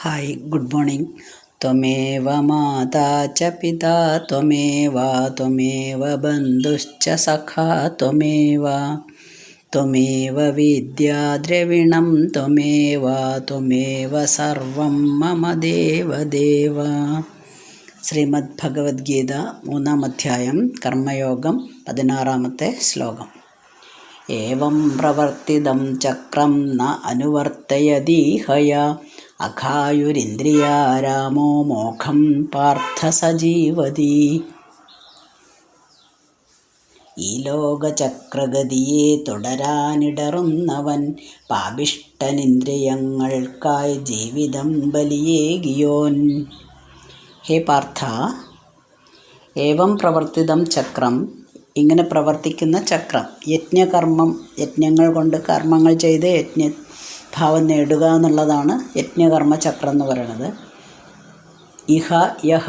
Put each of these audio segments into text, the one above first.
Hi good morning. त्वमेव माता च पिता त्वमेव बन्धुश्च सखा त्वमेव विद्या द्रविणं त्वमेव सर्वं मम देवदेव। ശ്രീമദ് ഭഗവത്ഗീത 3-ാം അധ്യായം കർമ്മയോഗം 16-ാമത്തെ ശ്ലോകം. ഏവം പ്രവർത്തിതം ചക്രം ന അനുവർത്തയതീഹയ അഘായുരിന്ദ്രിയാരാമോ മോഘം പാർത്ഥ സജീവതി. ഈ ലോകചക്രഗതിയെ തുടരാനിടറുന്നവൻ പാപിഷ്ടനിന്ദ്രിയങ്ങൾക്കായി ജീവിതം ബലിയേകിയോൻ. ഹേ പാർത്ഥ, ഏവം പ്രവർത്തിതം ചക്രം, ഇങ്ങനെ പ്രവർത്തിക്കുന്ന ചക്രം, യജ്ഞങ്ങൾ കൊണ്ട് കർമ്മങ്ങൾ ചെയ്ത് യജ്ഞഭാവം നേടുക എന്നുള്ളതാണ് യജ്ഞകർമ്മ ചക്രം എന്ന് പറയുന്നത്. ഇഹ യഹ,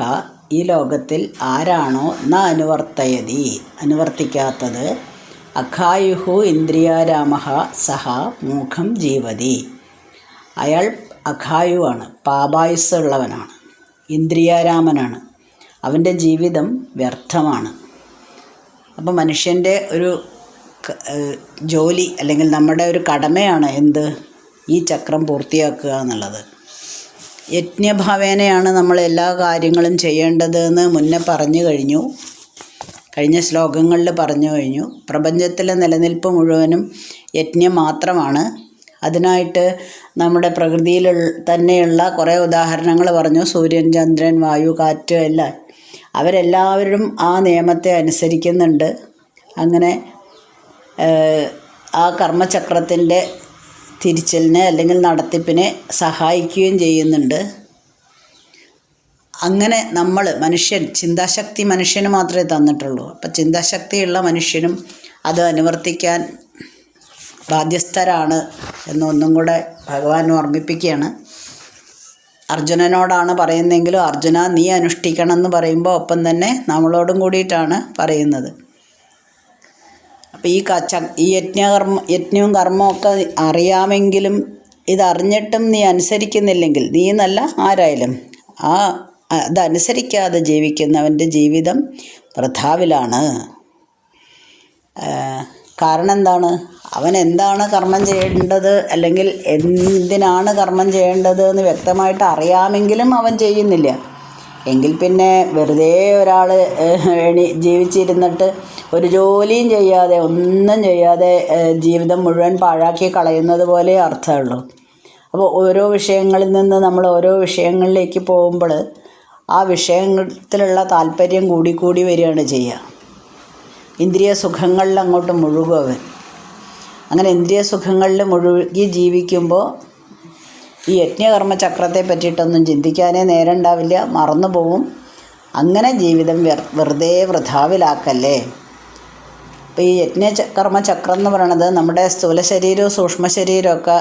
ഈ ലോകത്തിൽ ആരാണോ ന അനുവർത്തയതി, അനുവർത്തിക്കാത്തത്, അഘായുഹു ഇന്ദ്രിയാരാമഃ സഹ മൂഖം ജീവതി, അയാൾ അഘായുവാണ്, പാപായുസ്സുള്ളവനാണ്, ഇന്ദ്രിയാരാമനാണ്, അവൻ്റെ ജീവിതം വ്യർത്ഥമാണ്. അപ്പോൾ മനുഷ്യൻ്റെ ഒരു ജോലി അല്ലെങ്കിൽ നമ്മുടെ ഒരു കടമയാണ് എന്ത്, ഈ ചക്രം പൂർത്തിയാക്കുക എന്നുള്ളത്. യജ്ഞഭാവേനയാണ് നമ്മൾ എല്ലാ കാര്യങ്ങളും ചെയ്യേണ്ടത് എന്ന് മുന്നേ പറഞ്ഞു കഴിഞ്ഞു, കഴിഞ്ഞ ശ്ലോകങ്ങളിൽ പറഞ്ഞു കഴിഞ്ഞു. പ്രപഞ്ചത്തിലെ നിലനിൽപ്പ് മുഴുവനും യജ്ഞം മാത്രമാണ്. അതിനായിട്ട് നമ്മുടെ പ്രകൃതിയിൽ തന്നെയുള്ള കുറേ ഉദാഹരണങ്ങൾ പറഞ്ഞു. സൂര്യൻ, ചന്ദ്രൻ, വായു, കാറ്റ് എല്ലാം, അവരെല്ലാവരും ആ നിയമത്തെ അനുസരിക്കുന്നുണ്ട്. അങ്ങനെ ആ കർമ്മചക്രത്തിൻ്റെ തിരിച്ചലിനെ അല്ലെങ്കിൽ നടത്തിപ്പിനെ സഹായിക്കുകയും ചെയ്യുന്നുണ്ട്. അങ്ങനെ നമ്മൾ മനുഷ്യൻ, ചിന്താശക്തി മനുഷ്യന് മാത്രമേ തന്നിട്ടുള്ളൂ. അപ്പം ചിന്താശക്തിയുള്ള മനുഷ്യനും അത് അനുവർത്തിക്കാൻ ബാധ്യസ്ഥരാണ് എന്നൊന്നും കൂടെ ഭഗവാൻ ഓർമ്മിപ്പിക്കുകയാണ്. അർജുനനോടാണ് പറയുന്നതെങ്കിലും അർജുന നീ അനുഷ്ഠിക്കണം എന്ന് പറയുമ്പോൾ ഒപ്പം തന്നെ നമ്മളോടും കൂടിയിട്ടാണ് പറയുന്നത്. അപ്പോൾ ഈ യജ്ഞവും കർമ്മമൊക്കെ അറിയാമെങ്കിലും ഇതറിഞ്ഞിട്ടും നീ അനുസരിക്കുന്നില്ലെങ്കിൽ, നീ എന്നല്ല ആരായാലും, അതനുസരിക്കാതെ ജീവിക്കുന്നവൻ്റെ ജീവിതം വൃഥാവിലാണ്. കാരണം എന്താണ്, അവൻ എന്താണ് കർമ്മം ചെയ്യേണ്ടത് അല്ലെങ്കിൽ എന്തിനാണ് കർമ്മം ചെയ്യേണ്ടത് എന്ന് വ്യക്തമായിട്ട് അറിയാമെങ്കിലും അവൻ ചെയ്യുന്നില്ല. എങ്കിൽ പിന്നെ വെറുതെ ഒരാൾ ജീവിച്ചിരുന്നിട്ട് ഒരു ജോലിയും ചെയ്യാതെ, ഒന്നും ചെയ്യാതെ ജീവിതം മുഴുവൻ പാഴാക്കി കളയുന്നത് പോലെ അർത്ഥമുള്ളൂ. അപ്പോൾ ഓരോ വിഷയങ്ങളിൽ നിന്ന് നമ്മൾ ഓരോ വിഷയങ്ങളിലേക്ക് പോകുമ്പോൾ ആ വിഷയത്തിലുള്ള താല്പര്യം കൂടി വരികയാണ് ചെയ്യുക. ഇന്ദ്രിയ സുഖങ്ങളിൽ അങ്ങോട്ട് മുഴുകും അവൻ. അങ്ങനെ ഇന്ദ്രിയ സുഖങ്ങളിൽ മുഴുകി ജീവിക്കുമ്പോൾ ഈ യജ്ഞകർമ്മ ചക്രത്തെ പറ്റിയിട്ടൊന്നും ചിന്തിക്കാനേ നേരം ഉണ്ടാവില്ല, മറന്നു പോവും. അങ്ങനെ ജീവിതം വെറുതെ വൃഥാവിലാക്കല്ലേ. അപ്പോൾ ഈ യജ്ഞകർമ്മ ചക്രം എന്ന് പറയണത് നമ്മുടെ സ്ഥൂല ശരീരവും സൂക്ഷ്മ ശരീരമൊക്കെ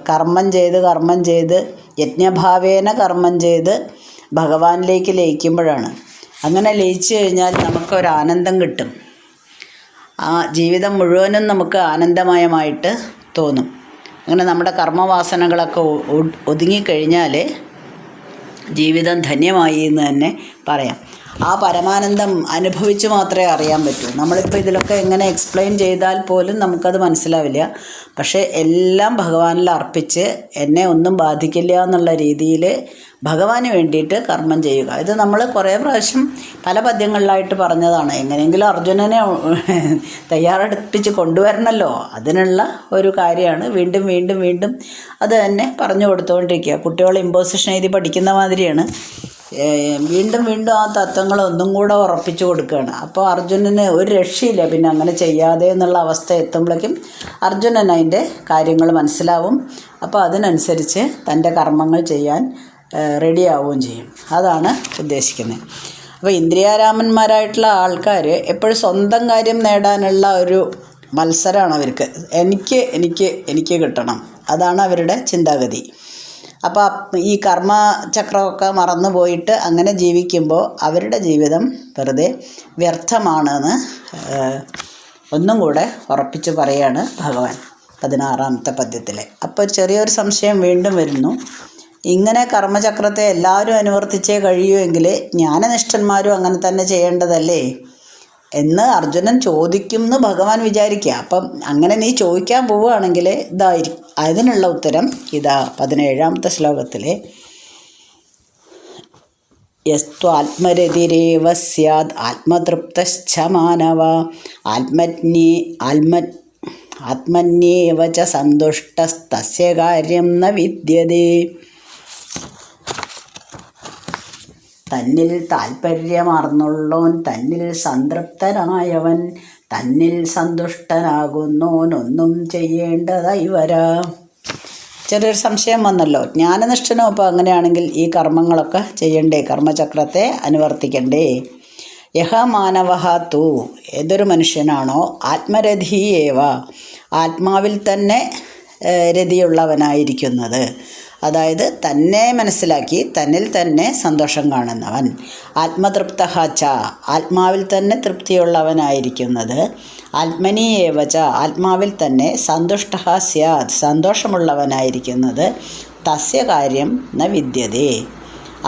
കർമ്മം ചെയ്ത് യജ്ഞഭാവേന കർമ്മം ചെയ്ത് ഭഗവാനിലേക്ക് ലയിക്കുമ്പോഴാണ്. അങ്ങനെ ലയിച്ചു കഴിഞ്ഞാൽ നമുക്കൊരാനന്ദം കിട്ടും. ആ ജീവിതം മുഴുവനും നമുക്ക് ആനന്ദമയമായിട്ട് തോന്നും. അങ്ങനെ നമ്മുടെ കർമ്മവാസനകളൊക്കെ ഒതുങ്ങിക്കഴിഞ്ഞാൽ ജീവിതം ധന്യമായി എന്ന് തന്നെ പറയാം. ആ പരമാനന്ദം അനുഭവിച്ച് മാത്രമേ അറിയാൻ പറ്റൂ. നമ്മളിപ്പോൾ ഇതിലൊക്കെ എങ്ങനെ എക്സ്പ്ലെയിൻ ചെയ്താൽ പോലും നമുക്കത് മനസ്സിലാവില്ല. പക്ഷേ എല്ലാം ഭഗവാനിൽ അർപ്പിച്ച് എന്നെ ഒന്നും ബാധിക്കില്ല എന്നുള്ള രീതിയിൽ ഭഗവാന് വേണ്ടിയിട്ട് കർമ്മം ചെയ്യുക. ഇത് നമ്മൾ കുറേ പ്രാവശ്യം പല പദ്യങ്ങളിലായിട്ട് പറഞ്ഞതാണ്. എങ്ങനെയെങ്കിലും അർജുനനെ തയ്യാറെടുപ്പിച്ച് കൊണ്ടുവരണമല്ലോ, അതിനുള്ള ഒരു കാര്യമാണ്. വീണ്ടും അത് തന്നെ പറഞ്ഞു കൊടുത്തുകൊണ്ടിരിക്കുക. കുട്ടികൾ ഇമ്പോസിഷൻ എഴുതി പഠിക്കുന്ന മാതിരിയാണ്. വീണ്ടും ആ തത്വങ്ങൾ ഒന്നും കൂടെ ഉറപ്പിച്ചു കൊടുക്കുകയാണ്. അപ്പോൾ അർജുനന് ഒരു രക്ഷയില്ല പിന്നെ അങ്ങനെ ചെയ്യാതെ എന്നുള്ള അവസ്ഥ എത്തുമ്പോഴേക്കും അർജുനൻ അതിൻ്റെ കാര്യങ്ങൾ മനസ്സിലാവും. അപ്പോൾ അതിനനുസരിച്ച് തൻ്റെ കർമ്മങ്ങൾ ചെയ്യാൻ റെഡിയാവുകയും ചെയ്യും. അതാണ് ഉദ്ദേശിക്കുന്നത്. അപ്പോൾ ഇന്ദ്രിയാരാമന്മാരായിട്ടുള്ള ആൾക്കാർ എപ്പോഴും സ്വന്തം കാര്യം നേടാനുള്ള ഒരു മത്സരമാണ് അവർക്ക്. എനിക്ക് കിട്ടണം, അതാണ് അവരുടെ ചിന്താഗതി. അപ്പോൾ ഈ കർമ്മചക്രമൊക്കെ മറന്നു പോയിട്ട് അങ്ങനെ ജീവിക്കുമ്പോൾ അവരുടെ ജീവിതം വെറുതെ വ്യർത്ഥമാണെന്ന് ഒന്നും കൂടെ ഉറപ്പിച്ച് പറയുകയാണ് ഭഗവാൻ 16-ാമത്തെ പദ്യത്തിൽ. അപ്പോൾ ചെറിയൊരു സംശയം വീണ്ടും വരുന്നു. ഇങ്ങനെ കർമ്മചക്രത്തെ എല്ലാവരും അനുവർത്തിച്ചേ കഴിയുമെങ്കിൽ ജ്ഞാനനിഷ്ഠന്മാരും അങ്ങനെ തന്നെ ചെയ്യേണ്ടതല്ലേ എന്ന് അർജുനൻ ചോദിക്കും എന്ന് ഭഗവാൻ വിചാരിക്കുക. അപ്പം അങ്ങനെ നീ ചോദിക്കാൻ പോവുകയാണെങ്കിൽ ഇതായിരിക്കും അതിനുള്ള ഉത്തരം. ഇതാ 17ാമത്തെ ശ്ലോകത്തിലെ യസ്ത്വാത്മരതിരേവ സ്യാദ് ആത്മതൃപ്തശ്ച മാനവ ആത്മന്യേവ ച സന്തുഷ്ടസ്തസ്യ കാര്യം ന വിദ്യതേ. തന്നിൽ താൽപ്പര്യമാർന്നുള്ളോൻ, തന്നിൽ സംതൃപ്തനായവൻ, തന്നിൽ സന്തുഷ്ടനാകുന്നോനൊന്നും ചെയ്യേണ്ടതായി വരാ. ചെറിയൊരു സംശയം വന്നല്ലോ. ജ്ഞാനനിഷ്ഠനോ ഇപ്പോൾ അങ്ങനെയാണെങ്കിൽ ഈ കർമ്മങ്ങളൊക്കെ ചെയ്യണ്ടേ, കർമ്മചക്രത്തെ അനുവർത്തിക്കണ്ടേ? യഹ മാനവഹ തു, ഏതൊരു മനുഷ്യനാണോ ആത്മരഥീയേവ, ആത്മാവിൽ തന്നെ രതിയുള്ളവനായിരിക്കുന്നത്, അതായത് തന്നെ മനസ്സിലാക്കി തന്നിൽ തന്നെ സന്തോഷം കാണുന്നവൻ, ആത്മതൃപ്തഃ ച, ആത്മാവിൽ തന്നെ തൃപ്തിയുള്ളവനായിരിക്കുന്നത്, ആത്മനീയേവ ച, ആത്മാവിൽ തന്നെ സന്തുഷ്ടഃ സ്യാത്, സന്തോഷമുള്ളവനായിരിക്കുന്നത്, തസ്യ കാര്യം ന വിദ്യതേ,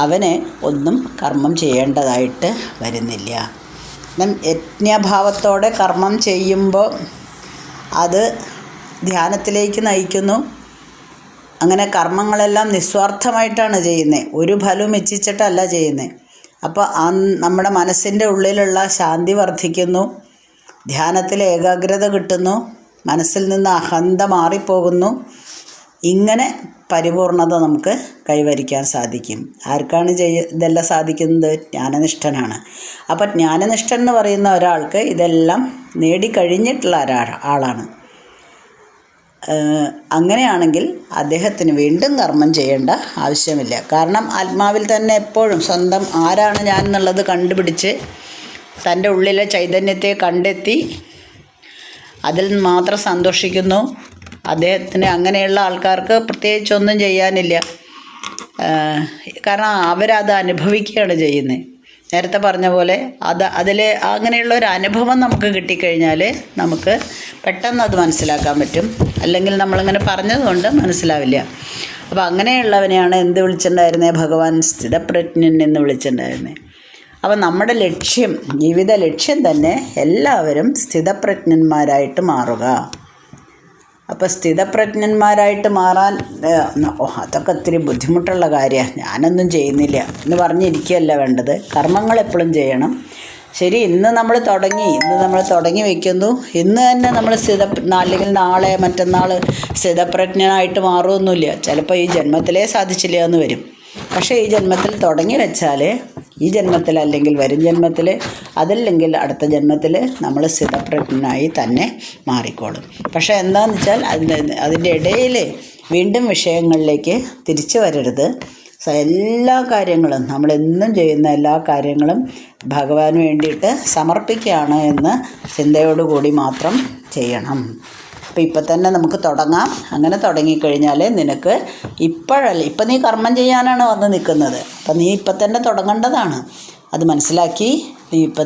അവന് ഒന്നും കർമ്മം ചെയ്യേണ്ടതായിട്ട് വരുന്നില്ല. യജ്ഞഭാവത്തോടെ കർമ്മം ചെയ്യുമ്പോൾ അത് ധ്യാനത്തിലേക്ക് നയിക്കുന്നു. അങ്ങനെ കർമ്മങ്ങളെല്ലാം നിസ്വാർത്ഥമായിട്ടാണ് ചെയ്യുന്നത്, ഒരു ഫലവും ഇച്ഛിച്ചിട്ടല്ല ചെയ്യുന്നത്. അപ്പോൾ നമ്മുടെ മനസ്സിൻ്റെ ഉള്ളിലുള്ള ശാന്തി വർദ്ധിക്കുന്നു, ധ്യാനത്തിൽ ഏകാഗ്രത കിട്ടുന്നു, മനസ്സിൽ നിന്ന് അഹന്ത മാറിപ്പോകുന്നു. ഇങ്ങനെ പരിപൂർണത നമുക്ക് കൈവരിക്കാൻ സാധിക്കും. ആർക്കാണ് ഇതെല്ലാം സാധിക്കുന്നത്? ജ്ഞാനനിഷ്ഠനാണ്. അപ്പം ജ്ഞാനനിഷ്ഠൻ എന്ന് പറയുന്ന ഒരാൾക്ക് ഇതെല്ലാം നേടിക്കഴിഞ്ഞിട്ടുള്ള ആളാണ്. അങ്ങനെയാണെങ്കിൽ അദ്ദേഹത്തിന് വീണ്ടും കർമ്മം ചെയ്യേണ്ട ആവശ്യമില്ല. കാരണം ആത്മാവിൽ തന്നെ എപ്പോഴും സ്വന്തം ആരാണ് ഞാൻ എന്നുള്ളത് കണ്ടുപിടിച്ച് തൻ്റെ ഉള്ളിലെ ചൈതന്യത്തെ കണ്ടെത്തി അതിൽ മാത്രം സന്തോഷിക്കുന്നു. അദ്ദേഹത്തിന് അങ്ങനെയുള്ള ആൾക്കാർക്ക് പ്രത്യേകിച്ചൊന്നും ചെയ്യാനില്ല. കാരണം അവരത് അനുഭവിക്കുകയാണ് ചെയ്യുന്നത്. നേരത്തെ പറഞ്ഞ പോലെ അതിൽ അങ്ങനെയുള്ള ഒരു അനുഭവം നമുക്ക് കിട്ടിക്കഴിഞ്ഞാൽ നമുക്ക് പെട്ടെന്ന് അത് മനസ്സിലാക്കാൻ പറ്റും. അല്ലെങ്കിൽ നമ്മളിങ്ങനെ പറഞ്ഞതുകൊണ്ട് മനസ്സിലാവില്ല. അപ്പോൾ അങ്ങനെയുള്ളവനെയാണ് എന്ത് വിളിച്ചിട്ടുണ്ടായിരുന്നത്? ഭഗവാൻ സ്ഥിതപ്രജ്ഞൻ എന്ന് വിളിച്ചിട്ടുണ്ടായിരുന്നത്. അപ്പോൾ നമ്മുടെ ലക്ഷ്യം, ജീവിത ലക്ഷ്യം തന്നെ എല്ലാവരും സ്ഥിതപ്രജ്ഞന്മാരായിട്ട് മാറുക. അപ്പോൾ സ്ഥിതപ്രജ്ഞന്മാരായിട്ട് മാറാൻ അതൊക്കെ ഒത്തിരി ബുദ്ധിമുട്ടുള്ള കാര്യമാണ്, ഞാനൊന്നും ചെയ്യുന്നില്ല എന്ന് പറഞ്ഞിരിക്കുകയല്ല വേണ്ടത്. കർമ്മങ്ങൾ എപ്പോഴും ചെയ്യണം. ശരി, ഇന്ന് നമ്മൾ തുടങ്ങി വയ്ക്കുന്നു, ഇന്ന് തന്നെ നമ്മൾ അല്ലെങ്കിൽ നാളെ മറ്റന്നാൾ സ്ഥിതപ്രജ്ഞനായിട്ട് മാറുമൊന്നുമില്ല. ചിലപ്പോൾ ഈ ജന്മത്തിലേ സാധിച്ചില്ല എന്ന് വരും. പക്ഷേ ഈ ജന്മത്തിൽ തുടങ്ങി വെച്ചാൽ ഈ ജന്മത്തിൽ അല്ലെങ്കിൽ വരും ജന്മത്തിൽ, അതല്ലെങ്കിൽ അടുത്ത ജന്മത്തിൽ നമ്മൾ സ്ഥിതപ്രജ്ഞനായി തന്നെ മാറിക്കോളും. പക്ഷേ എന്താണെന്ന് വെച്ചാൽ അതിൻ്റെ ഇടയിൽ വീണ്ടും വിഷയങ്ങളിലേക്ക് തിരിച്ചു വരരുത്. എല്ലാ കാര്യങ്ങളും, നമ്മളെന്നും ചെയ്യുന്ന എല്ലാ കാര്യങ്ങളും ഭഗവാന് വേണ്ടിയിട്ട് സമർപ്പിക്കുകയാണ് എന്ന് ചിന്തയോടുകൂടി മാത്രം ചെയ്യണം. അപ്പോൾ ഇപ്പം തന്നെ നമുക്ക് തുടങ്ങാം. അങ്ങനെ തുടങ്ങിക്കഴിഞ്ഞാൽ നിനക്ക് ഇപ്പം നീ കർമ്മം ചെയ്യാനാണ് വന്ന് നിൽക്കുന്നത്. അപ്പം നീ ഇപ്പം തന്നെ തുടങ്ങേണ്ടതാണ്. അത് മനസ്സിലാക്കി നീ ഇപ്പോൾ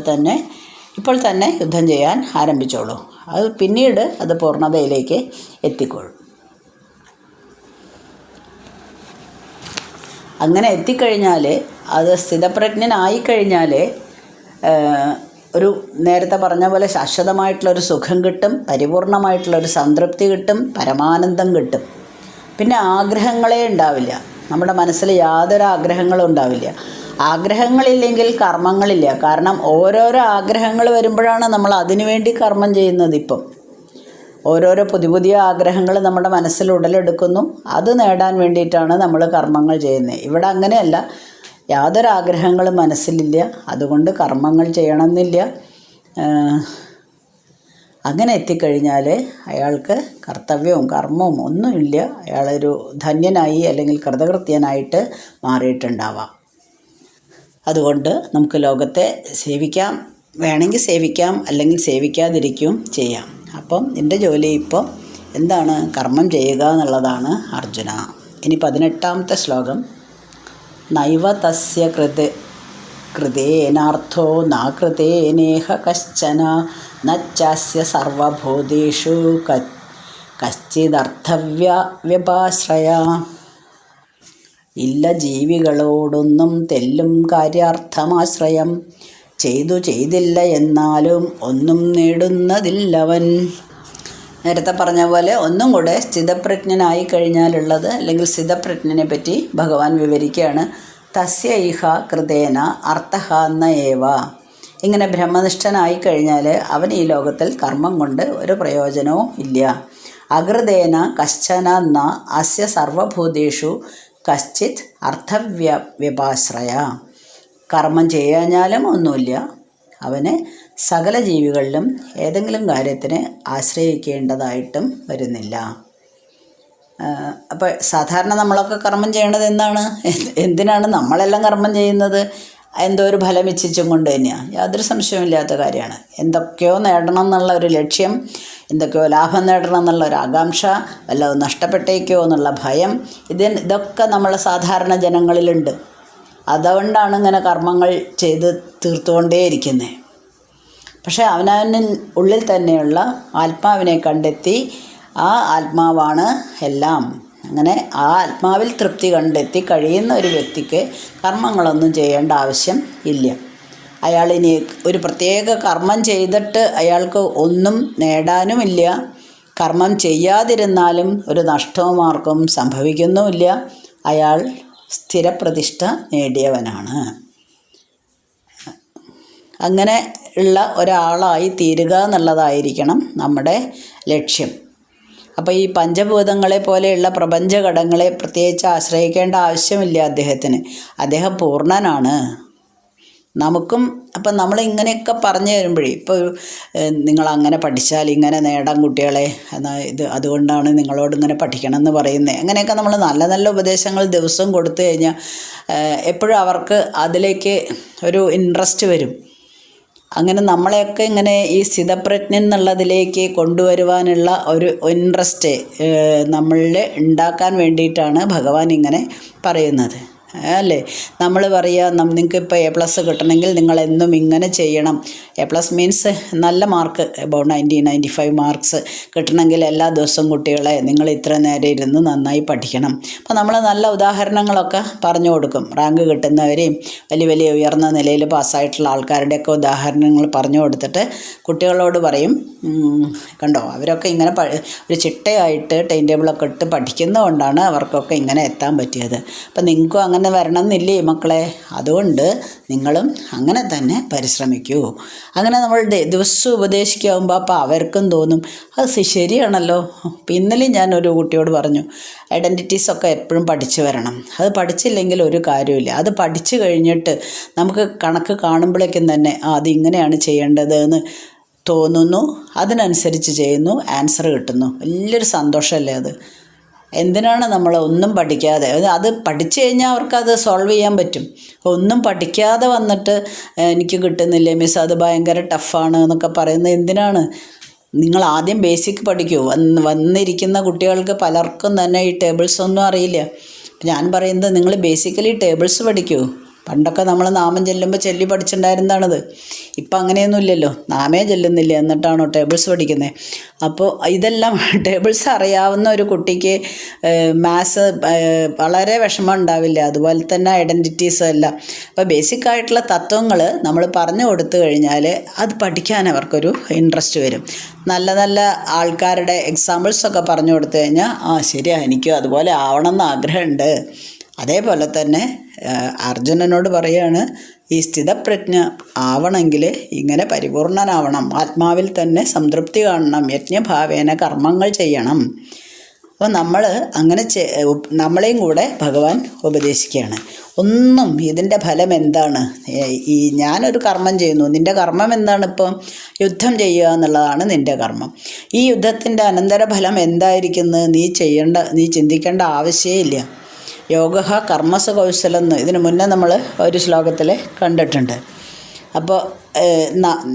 തന്നെ യുദ്ധം ചെയ്യാൻ ആരംഭിച്ചോളൂ. അത് പിന്നീട് അത് പൂർണ്ണതയിലേക്ക് എത്തിക്കോളും. അങ്ങനെ എത്തിക്കഴിഞ്ഞാൽ, അത് സ്ഥിതപ്രജ്ഞനായിക്കഴിഞ്ഞാൽ ഒരു നേരത്തെ പറഞ്ഞ പോലെ ശാശ്വതമായിട്ടുള്ളൊരു സുഖം കിട്ടും, പരിപൂർണമായിട്ടുള്ളൊരു സംതൃപ്തി കിട്ടും, പരമാനന്ദം കിട്ടും. പിന്നെ ആഗ്രഹങ്ങളേ ഉണ്ടാവില്ല. നമ്മുടെ മനസ്സിൽ യാതൊരു ആഗ്രഹങ്ങളും ഉണ്ടാവില്ല. ആഗ്രഹങ്ങളില്ലെങ്കിൽ കർമ്മങ്ങളില്ല. കാരണം ഓരോരോ ആഗ്രഹങ്ങൾ വരുമ്പോഴാണ് നമ്മൾ അതിനു വേണ്ടി കർമ്മം ചെയ്യുന്നത്. ഇപ്പം ഓരോരോ പുതിയ ആഗ്രഹങ്ങൾ നമ്മുടെ മനസ്സിൽ ഉടലെടുക്കുന്നു. അത് നേടാൻ വേണ്ടിയിട്ടാണ് നമ്മൾ കർമ്മങ്ങൾ ചെയ്യുന്നത്. ഇവിടെ അങ്ങനെയല്ല, യാതൊരു ആഗ്രഹങ്ങളും മനസ്സിലില്ല, അതുകൊണ്ട് കർമ്മങ്ങൾ ചെയ്യണമെന്നില്ല. അങ്ങനെ എത്തിക്കഴിഞ്ഞാൽ അയാൾക്ക് കർത്തവ്യവും കർമ്മവും ഒന്നുമില്ല. അയാളൊരു ധന്യനായി അല്ലെങ്കിൽ കൃതകൃത്യനായിട്ട് മാറിയിട്ടുണ്ടാവാം. അതുകൊണ്ട് നമുക്ക് ലോകത്തെ സേവിക്കാം, വേണമെങ്കിൽ സേവിക്കാം, അല്ലെങ്കിൽ സേവിക്കാതിരിക്കുകയും ചെയ്യാം. അപ്പം എൻ്റെ ജോലി ഇപ്പോൾ എന്താണ്? കർമ്മം ചെയ്യുക എന്നുള്ളതാണ് അർജുന. ഇനി 18ാമത്തെ ശ്ലോകം. നൈവ തസ്യ കൃതേനാർത്ഥോ നാകൃതേനേഹ കശ്ചന നച്ചാസ്യ സർവഭൂതേഷു കശ്ചിദർത്ഥവ്യപാശ്രയ. ഇല്ല ജീവികളോടൊന്നും തെല്ലും കാര്യാർത്ഥമാശ്രയം. ചെയ്തു ചെയ്തില്ല എന്നാലും ഒന്നും നേടുന്നതില്ലവൻ. നേരത്തെ പറഞ്ഞ പോലെ ഒന്നും കൂടെ സ്ഥിതപ്രജ്ഞനായി കഴിഞ്ഞാലുള്ളത്, അല്ലെങ്കിൽ സ്ഥിതപ്രജ്ഞനെ പറ്റി ഭഗവാൻ വിവരിക്കുകയാണ്. തസ്യ ഇഹ കൃതേന അർത്ഥഃ ന ഏവ. ഇങ്ങനെ ബ്രഹ്മനിഷ്ഠനായി കഴിഞ്ഞാൽ അവൻ ഈ ലോകത്തിൽ കർമ്മം കൊണ്ട് ഒരു പ്രയോജനവും ഇല്ല. അകൃതേന കശ്ചന ന അസ്യ സർവഭൂതേഷു കശ്ചിത് അർത്ഥവ്യപാശ്രയ. കർമ്മം ചെയ്യാഞ്ഞാലും ഒന്നുമില്ല, അവന് സകല ജീവികളിലും ഏതെങ്കിലും കാര്യത്തിന് ആശ്രയിക്കേണ്ടതായിട്ടും വരുന്നില്ല. അപ്പോൾ സാധാരണ നമ്മളൊക്കെ കർമ്മം ചെയ്യണത് എന്തിനാണ് നമ്മളെല്ലാം കർമ്മം ചെയ്യുന്നത്? എന്തോ ഒരു ഫലം ഇച്ഛിച്ചും കൊണ്ട് തന്നെയാണ്, യാതൊരു സംശയമില്ലാത്ത കാര്യമാണ്. എന്തൊക്കെയോ നേടണം എന്നുള്ള ഒരു ലക്ഷ്യം, എന്തൊക്കെയോ ലാഭം നേടണം എന്നുള്ള ഒരു ആകാംക്ഷ, വല്ലതും നഷ്ടപ്പെട്ടേക്കോ എന്നുള്ള ഭയം, ഇതൊക്കെ നമ്മളെ സാധാരണ ജനങ്ങളിലുണ്ട്. അതുകൊണ്ടാണ് ഇങ്ങനെ കർമ്മങ്ങൾ ചെയ്ത് തീർത്തുകൊണ്ടേയിരിക്കുന്നത്. പക്ഷേ അവനവനിൽ ഉള്ളിൽ തന്നെയുള്ള ആത്മാവിനെ കണ്ടെത്തി ആ ആത്മാവാണ് എല്ലാം, അങ്ങനെ ആ ആത്മാവിൽ തൃപ്തി കണ്ടെത്തി കഴിയുന്ന ഒരു വ്യക്തിക്ക് കർമ്മങ്ങളൊന്നും ചെയ്യേണ്ട ആവശ്യം ഇല്ല. അയാളിനി ഒരു പ്രത്യേക കർമ്മം ചെയ്തിട്ട് അയാൾക്ക് ഒന്നും നേടാനുമില്ല. കർമ്മം ചെയ്യാതിരുന്നാലും ഒരു നഷ്ടവും ആർക്കും സംഭവിക്കുന്നുമില്ല. അയാൾ സ്ഥിരപ്രതിഷ്ഠ നേടിയവനാണ്. അങ്ങനെ ഉള്ള ഒരാളായി തീരുക എന്നുള്ളതായിരിക്കണം നമ്മുടെ ലക്ഷ്യം. അപ്പോൾ ഈ പഞ്ചഭൂതങ്ങളെ പോലെയുള്ള പ്രപഞ്ചഘടകങ്ങളെ പ്രത്യേകിച്ച് ആശ്രയിക്കേണ്ട ആവശ്യമില്ല അദ്ദേഹത്തിന്. അദ്ദേഹം പൂർണ്ണനാണ്. നമുക്കും അപ്പം നമ്മളിങ്ങനെയൊക്കെ പറഞ്ഞു തരുമ്പോഴേ, ഇപ്പോൾ നിങ്ങളങ്ങനെ പഠിച്ചാൽ ഇങ്ങനെ നേടാം കുട്ടികളെ, എന്നാൽ അതുകൊണ്ടാണ് നിങ്ങളോട് ഇങ്ങനെ പഠിക്കണം എന്ന് പറയുന്നത്. അങ്ങനെയൊക്കെ നമ്മൾ നല്ല നല്ല ഉപദേശങ്ങൾ ദിവസവും കൊടുത്തു കഴിഞ്ഞാൽ എപ്പോഴും അവർക്ക് അതിലേക്ക് ഒരു ഇൻട്രസ്റ്റ് വരും. അങ്ങനെ നമ്മളെയൊക്കെ ഇങ്ങനെ ഈ സ്ഥിതപ്രജ്ഞൻ എന്നുള്ളതിലേക്ക് കൊണ്ടുവരുവാനുള്ള ഒരു ഇൻട്രസ്റ്റ് നമ്മളിൽ ഉണ്ടാക്കാൻ വേണ്ടിയിട്ടാണ് ഭഗവാൻ ഇങ്ങനെ പറയുന്നത്, അല്ലേ? നമ്മൾ പറയുക, നിങ്ങൾക്ക് ഇപ്പോൾ A+ കിട്ടണമെങ്കിൽ നിങ്ങളെന്നും ഇങ്ങനെ ചെയ്യണം. A+ മീൻസ് നല്ല മാർക്ക്, എബൌട്ട് 90-95 മാർക്സ് കിട്ടണമെങ്കിൽ എല്ലാ ദിവസവും കുട്ടികളെ നിങ്ങൾ ഇത്ര നേരം ഇരുന്ന് നന്നായി പഠിക്കണം. അപ്പോൾ നമ്മൾ നല്ല ഉദാഹരണങ്ങളൊക്കെ പറഞ്ഞു കൊടുക്കും. റാങ്ക് കിട്ടുന്നവരെയും വലിയ വലിയ ഉയർന്ന നിലയിൽ പാസ്സായിട്ടുള്ള ആൾക്കാരുടെയൊക്കെ ഉദാഹരണങ്ങൾ പറഞ്ഞു കൊടുത്തിട്ട് കുട്ടികളോട് പറയും, കണ്ടോ അവരൊക്കെ ഇങ്ങനെ ഒരു ചിട്ടയായിട്ട് ടൈം ടേബിളൊക്കെ ഇട്ട് പഠിക്കുന്നതുകൊണ്ടാണ് അവർക്കൊക്കെ ഇങ്ങനെ എത്താൻ പറ്റിയത്. അപ്പം നിങ്ങൾക്കും അങ്ങനെ വരണം എന്നില്ലേ മക്കളെ? അതുകൊണ്ട് നിങ്ങളും അങ്ങനെ തന്നെ പരിശ്രമിക്കൂ. അങ്ങനെ നമ്മൾ ദിവസവും ഉപദേശിക്കാവുമ്പോൾ അപ്പോൾ അവർക്കും തോന്നും അത് ശരിയാണല്ലോ. ഇന്നലെ ഞാനൊരു കുട്ടിയോട് പറഞ്ഞു, ഐഡൻറ്റിറ്റീസൊക്കെ എപ്പോഴും പഠിച്ചു വരണം. അത് പഠിച്ചില്ലെങ്കിൽ ഒരു കാര്യമില്ല. അത് പഠിച്ചു കഴിഞ്ഞിട്ട് നമുക്ക് കണക്ക് കാണുമ്പോഴേക്കും തന്നെ അതിങ്ങനെയാണ് ചെയ്യേണ്ടത് എന്ന് തോന്നുന്നു, അതിനനുസരിച്ച് ചെയ്യുന്നു, ആൻസർ കിട്ടുന്നു. വലിയൊരു സന്തോഷമല്ലേ അത്? എന്തിനാണ് നമ്മൾ ഒന്നും പഠിക്കാതെ, അത് പഠിച്ചു കഴിഞ്ഞാൽ അവർക്കത് സോൾവ് ചെയ്യാൻ പറ്റും. ഒന്നും പഠിക്കാതെ വന്നിട്ട് എനിക്ക് കിട്ടുന്നില്ലേ മിസ്, അത് ഭയങ്കര ടഫാണ് എന്നൊക്കെ പറയുന്നത് എന്തിനാണ്? നിങ്ങൾ ആദ്യം ബേസിക് പഠിക്കൂ. വന്നിരിക്കുന്ന കുട്ടികൾക്ക് പലർക്കും തന്നെ ഈ ടേബിൾസ് ഒന്നും അറിയില്ല. ഞാൻ പറയുന്നത് നിങ്ങൾ ബേസിക്കലി ടേബിൾസ് പഠിക്കൂ. പണ്ടൊക്കെ നമ്മൾ നാമം ചെല്ലുമ്പോൾ ചൊല്ലി പഠിച്ചിട്ടുണ്ടായിരുന്നതാണത്. ഇപ്പം അങ്ങനെയൊന്നുമില്ലല്ലോ, നാമേ ചെല്ലുന്നില്ല എന്നിട്ടാണോ ടേബിൾസ് പഠിക്കുന്നത്? അപ്പോൾ ഇതെല്ലാം ടേബിൾസ് അറിയാവുന്ന ഒരു കുട്ടിക്ക് മാത്സ് വളരെ വിഷമം ഉണ്ടാവില്ല. അതുപോലെ തന്നെ ഐഡൻറ്റിറ്റീസ് എല്ലാം. അപ്പോൾ ബേസിക്കായിട്ടുള്ള തത്വങ്ങൾ നമ്മൾ പറഞ്ഞു കൊടുത്തു കഴിഞ്ഞാൽ അത് പഠിക്കാൻ അവർക്കൊരു ഇൻട്രസ്റ്റ് വരും. നല്ല നല്ല ആൾക്കാരുടെ എക്സാമ്പിൾസൊക്കെ പറഞ്ഞു കൊടുത്തു കഴിഞ്ഞാൽ ശരിയാ, എനിക്കും അതുപോലെ ആവണമെന്ന് ആഗ്രഹമുണ്ട്. അതേപോലെ തന്നെ അർജുനനോട് പറയാണ്, ഈ സ്ഥിതപ്രജ്ഞ ആവണമെങ്കിൽ ഇങ്ങനെ പരിപൂർണനാവണം, ആത്മാവിൽ തന്നെ സംതൃപ്തി കാണണം, യജ്ഞഭാവേന കർമ്മങ്ങൾ ചെയ്യണം. അപ്പോൾ നമ്മൾ അങ്ങനെ നമ്മളെയും കൂടെ ഭഗവാൻ ഉപദേശിക്കുകയാണ്. ഒന്നും ഇതിൻ്റെ ഫലം എന്താണ്? ഞാനൊരു കർമ്മം ചെയ്യുന്നു, നിൻ്റെ കർമ്മം എന്താണ്? ഇപ്പം യുദ്ധം ചെയ്യുക എന്നുള്ളതാണ് നിൻ്റെ കർമ്മം. ഈ യുദ്ധത്തിൻ്റെ അനന്തരഫലം എന്തായിരിക്കുന്നത് നീ ചിന്തിക്കേണ്ട ആവശ്യമില്ല. യോഗ കർമ്മസു കൗശലം എന്ന് ഇതിന് മുന്നേ നമ്മൾ ഒരു ശ്ലോകത്തിൽ കണ്ടിട്ടുണ്ട്. അപ്പോൾ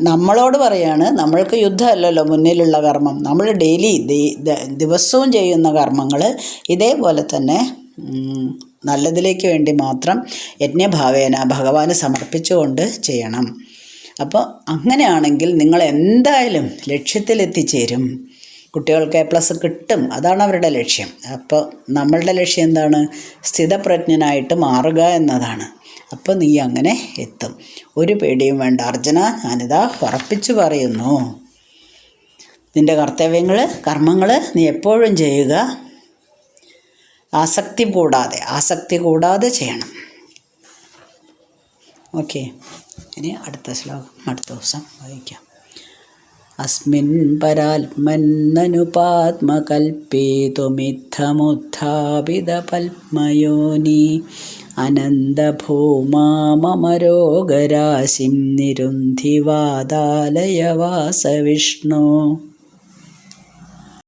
നമ്മളോട് പറയാണ്, നമ്മൾക്ക് യുദ്ധമല്ലല്ലോ മുന്നിലുള്ള കർമ്മം, നമ്മൾ ഡെയിലി ദിവസവും ചെയ്യുന്ന കർമ്മങ്ങൾ ഇതേപോലെ തന്നെ നല്ലതിലേക്ക് വേണ്ടി മാത്രം യജ്ഞഭാവേന ഭഗവാന് സമർപ്പിച്ചുകൊണ്ട് ചെയ്യണം. അപ്പോൾ അങ്ങനെയാണെങ്കിൽ നിങ്ങൾ എന്തായാലും ലക്ഷ്യത്തിലെത്തിച്ചേരും. കുട്ടികൾക്ക് A+ കിട്ടും, അതാണ് അവരുടെ ലക്ഷ്യം. അപ്പോൾ നമ്മളുടെ ലക്ഷ്യം എന്താണ്? സ്ഥിതപ്രജ്ഞനായിട്ട് മാറുക എന്നതാണ്. അപ്പോൾ നീ അങ്ങനെ എത്തും. ഒരു പേടിയും വേണ്ട അർജുന, ഞാനിതാ ഉറപ്പിച്ചു പറയുന്നു. നിൻ്റെ കർത്തവ്യങ്ങൾ, കർമ്മങ്ങൾ നീ എപ്പോഴും ചെയ്യുക. ആസക്തി കൂടാതെ ചെയ്യണം. ഓക്കെ, ഇനി അടുത്ത ശ്ലോകം അടുത്ത ദിവസം വായിക്കാം. അസ്മിൻ പരാത്മന്നനുപാത്മകൽപ്പേതുമിത്തമുത്ഥാപിത പത്മയോനി അനന്തഭൂമാ മമ രോഗരാശിം നിരുന്ധിവാദാലയ വാസവിഷ്ണു.